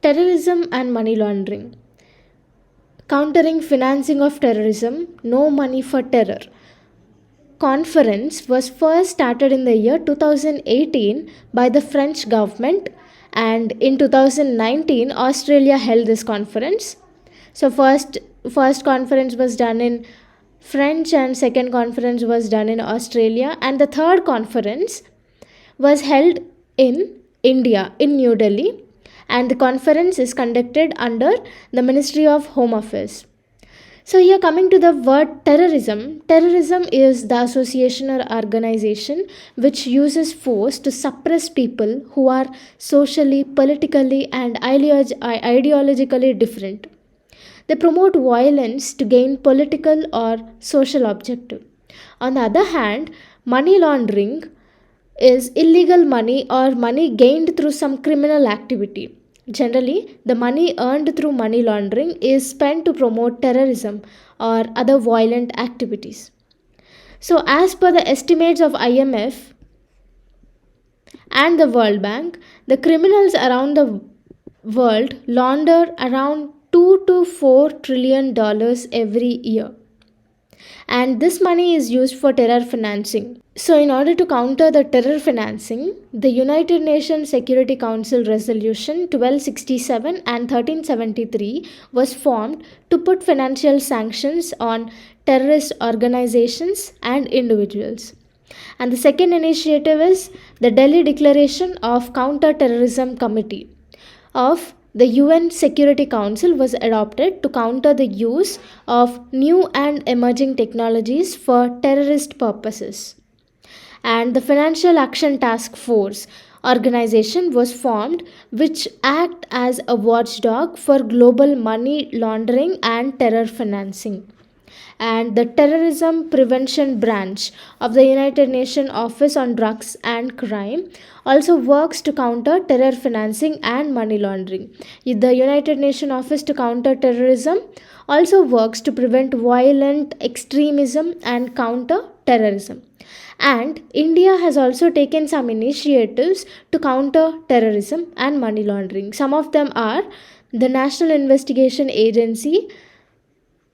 Terrorism and Money Laundering. Countering Financing of Terrorism, No Money for Terror conference was first started in the year 2018 by the French government, and in 2019 Australia held this conference. So first conference was done in French and second conference was done in Australia, and the third conference was held in India, in New Delhi, and the conference is conducted under the Ministry of Home Affairs. So, here coming to the word terrorism, terrorism is the association or organization which uses force to suppress people who are socially, politically, and ideologically different. They promote violence to gain political or social objective. On the other hand, money laundering is illegal money or money gained through some criminal activity. Generally, the money earned through money laundering is spent to promote terrorism or other violent activities. So, as per the estimates of IMF and the World Bank, the criminals around the world launder around 2 to 4 trillion dollars every year, and this money is used for terror financing. So, in order to counter the terror financing, the United Nations Security Council Resolution 1267 and 1373 was formed to put financial sanctions on terrorist organizations and individuals. And the second initiative is the Delhi Declaration of Counter-Terrorism Committee of the UN Security Council was adopted to counter the use of new and emerging technologies for terrorist purposes. And the Financial Action Task Force organization was formed, which act as a watchdog for global money laundering and terror financing. And the Terrorism Prevention Branch of the United Nations Office on Drugs and Crime also works to counter terror financing and money laundering. The United Nations Office to Counter Terrorism also works to prevent violent extremism and counter terrorism. And India has also taken some initiatives to counter terrorism and money laundering. Some of them are the National Investigation Agency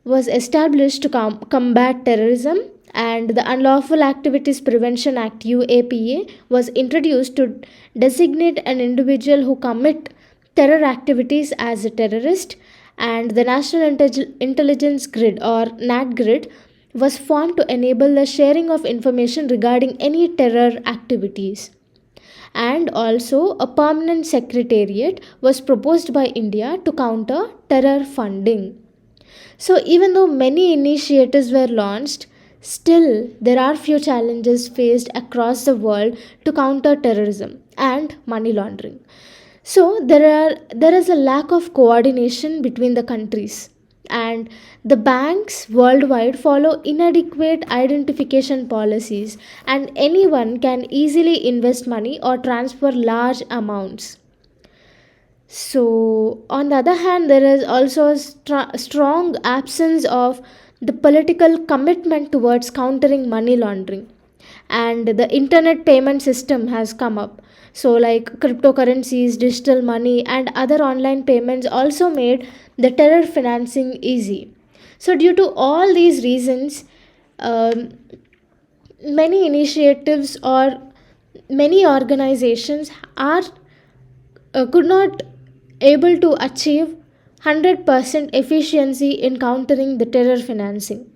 was established to combat terrorism, and the Unlawful Activities Prevention Act UAPA was introduced to designate an individual who commit terror activities as a terrorist, and the National Intelligence Grid or NAT Grid was formed to enable the sharing of information regarding any terror activities. And also, a permanent secretariat was proposed by India to counter terror funding. So, even though many initiatives were launched, still there are few challenges faced across the world to counter terrorism and money laundering. So, there is a lack of coordination between the countries, and the banks worldwide follow inadequate identification policies, and anyone can easily invest money or transfer large amounts. So, on the other hand, there is also a strong absence of the political commitment towards countering money laundering. And the internet payment system has come up. So, like cryptocurrencies, digital money, and other online payments also made the terror financing easy. So, due to all these reasons, um, many initiatives or many organizations are could not able to achieve 100% efficiency in countering the terror financing.